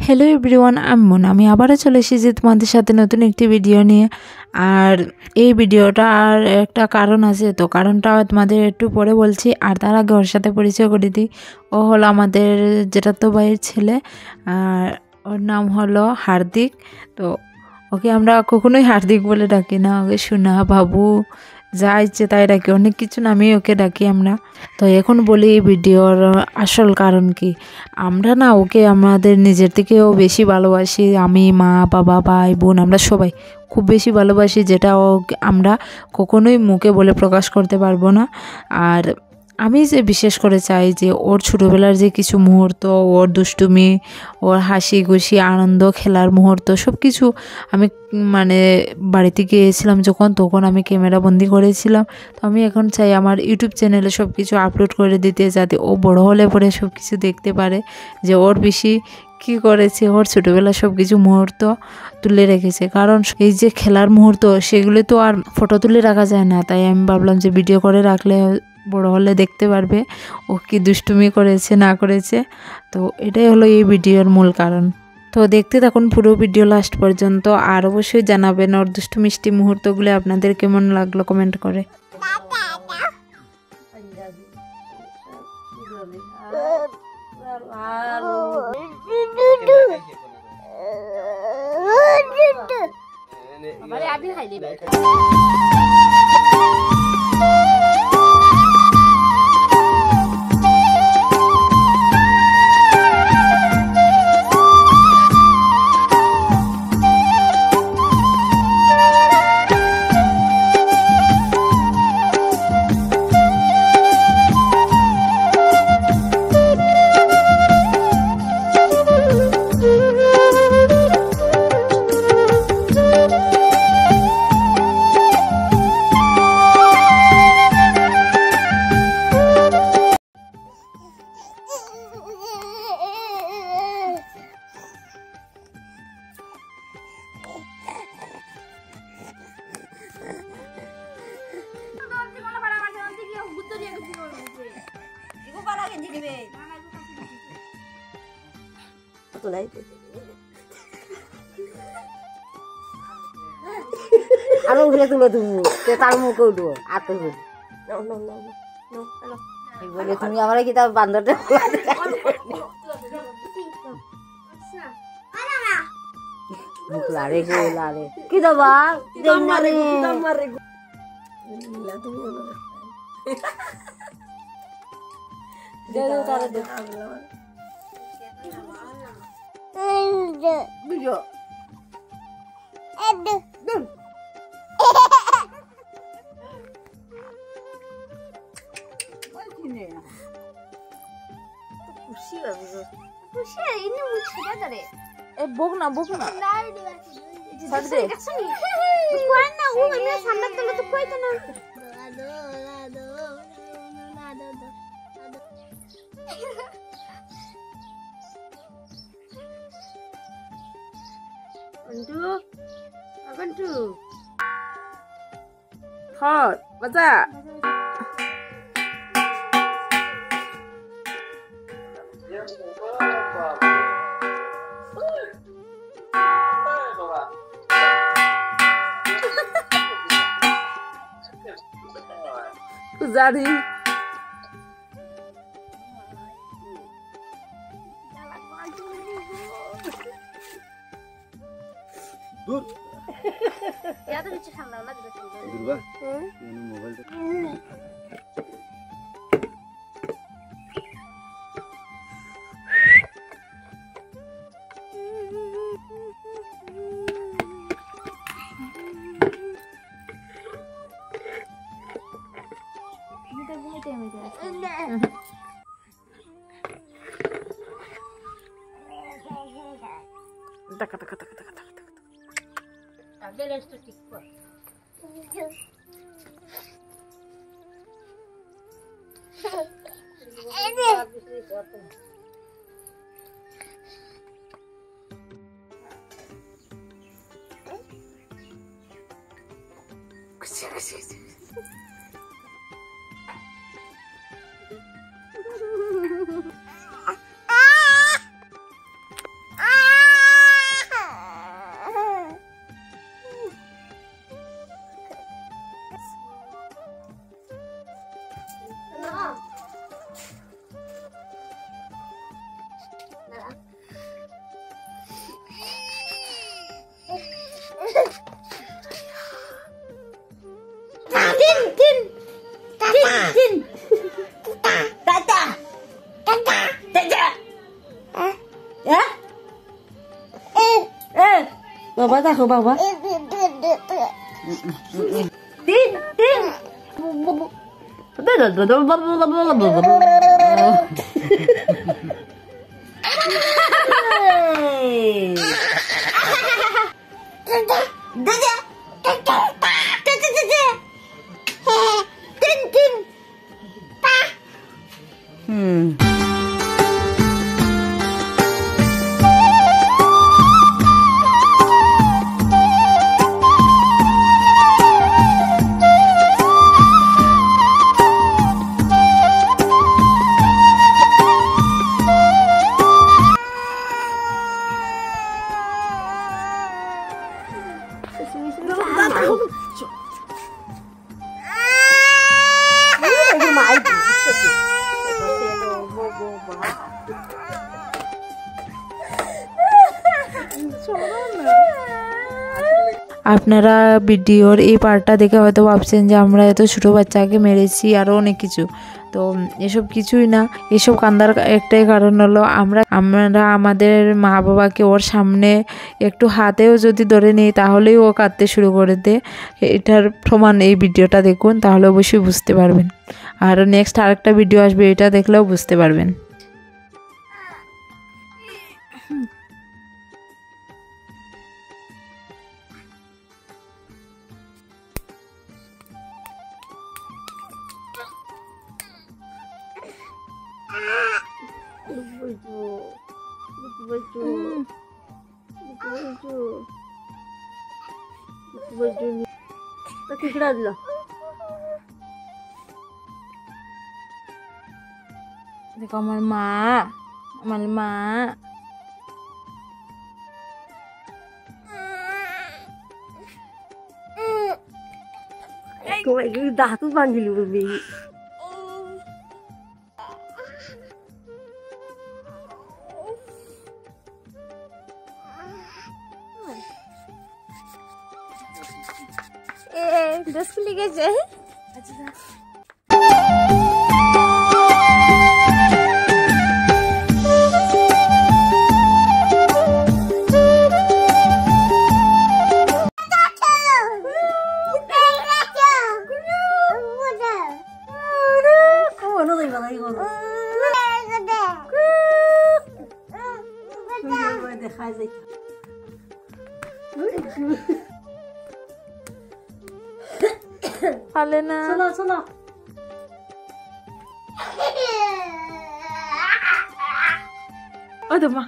Hello everyone, আমি আবারও চলে এসেছি তোমাদের সাথে নতুন একটি ভিডিও নিয়ে। আর এই ভিডিওটার একটা কারণ আছে, তো কারণটা তোমাদের একটু পরে বলছি। আর তার আগে ওর সাথে পরিচয় করে দিই। ও হলো আমাদের জেঠাতো ভাইয়ের ছেলে, আর ওর নাম হলো হার্দিক। তো ওকে আমরা কখনোই হার্দিক বলে ডাকি না, ওকে সোনা, বাবু, যা ইচ্ছে তাই ডাকি, অনেক কিছু নামেই ওকে ডাকি আমরা। তো এখন বলি এই ভিডিওর আসল কারণ কি। আমরা না ওকে আমাদের নিজের থেকেও বেশি ভালোবাসি। আমি, মা, বাবা, ভাই, বোন, আমরা সবাই খুব বেশি ভালোবাসি, যেটা আমরা কখনোই মুখে বলে প্রকাশ করতে পারবো না। আর আমি যে বিশেষ করে চাই যে ওর ছোটোবেলার যে কিছু মুহূর্ত, ওর দুষ্টুমি, ওর হাসি খুশি, আনন্দ, খেলার মুহূর্ত, সব কিছু আমি বাড়িতে গিয়েছিলাম তখন আমি ক্যামেরা বন্দি করেছিলাম। তো আমি এখন চাই আমার ইউটিউব চ্যানেলে সব কিছু আপলোড করে দিতে, যাতে ও বড় হলে পরে সব কিছু দেখতে পারে যে ওর বেশি কী করেছে, ওর ছোটোবেলার সব কিছু মুহূর্ত তুলে রেখেছে। কারণ এই যে খেলার মুহূর্ত, সেগুলো তো আর ফটো তুলে রাখা যায় না। তাই আমি ভাবলাম যে ভিডিও করে রাখলে বড় হলে দেখতে পারবে ও কি দুষ্টুমি করেছে না করেছে। তো এটাই হলো এই ভিডিওর মূল কারণ। তো দেখতে থাকুন পুরো ভিডিও লাস্ট পর্যন্ত। আর অবশ্যই জানাবেন ওর দুষ্টু মিষ্টি মুহূর্তগুলো আপনাদের কেমন লাগলো কমেন্ট করে। আরো উঠলে তুলো তুমি তার মুখে উঠবো আর তুলবো বলে তুমি আমার কি তার বান্ধবটা লারে গো লারে কি দেবা বক না বাজা জানি দূর ইয়াতে নিচে ঠান্ডা না দিবে দুর্গা মোবাইলটা taka taka taka taka taka taka. Ada resto tikpa. Bapak tahu bapak. Tin. আপনারা ভিডিওর এই পার্টটা দেখে হয়তো ভাবছেন যে আমরা এত ছোটো বাচ্চাকে মেরেছি আরও অনেক কিছু, তো এসব কিছুই না। এসব কান্দার একটাই কারণ হলো আমরা আমাদের মা বাবাকে ওর সামনে একটু হাতেও যদি ধরে নিই তাহলেই ও কাঁদতে শুরু করে দেয়। এটার প্রমাণ এই ভিডিওটা দেখুন, তাহলে অবশ্যই বুঝতে পারবেন। আর নেক্সট আরেকটা ভিডিও আসবে, এটা দেখলেও বুঝতে পারবেন। দেখো আমার মা, দাঁতও ভাঙিল বলবি। ড্রেস খুলে গেছে। দেখা যায় পালে না। চলো ও তো মা,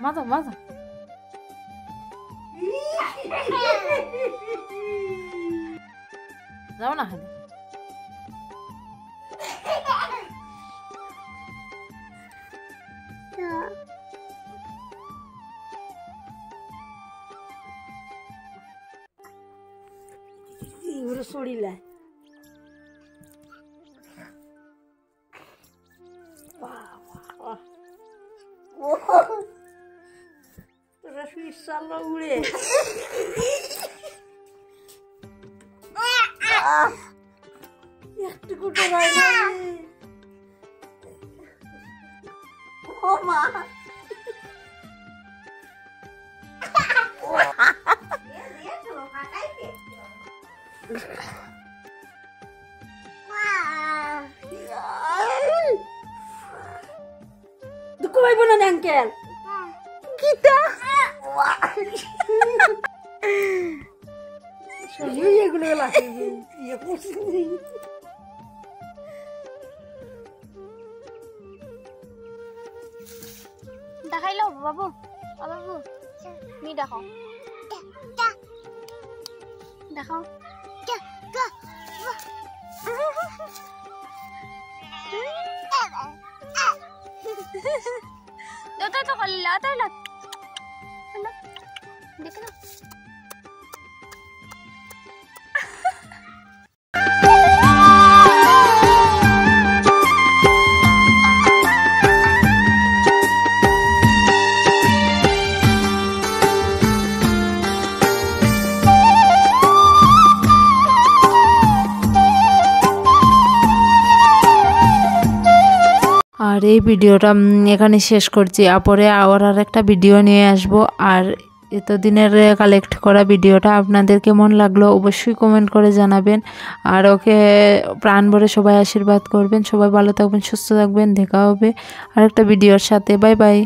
মাঝাও যাও না খালি। সরিলে তোরা সুইচ চালো উড়ে একটু কুটো হয় না। ও মা দুঃখ পাইব না আঙ্কেল কিটা এগুলো দেখাইলো বাবু, বাবু নি দেখাও দেখাও। তো কল্লা তাই লাগ দেখো না। আর এই ভিডিওটা এখানে শেষ করছি, পরে আবার আর একটা ভিডিও নিয়ে আসব। আর এতদিনের কালেক্ট করা ভিডিওটা আপনাদের কেমন লাগলো অবশ্যই কমেন্ট করে জানাবেন। আর ওকে প্রাণ ভরে সবাই আশীর্বাদ করবেন। সবাই ভালো থাকবেন, সুস্থ থাকবেন। দেখা হবে আরেকটা ভিডিওর সাথে। Bye bye.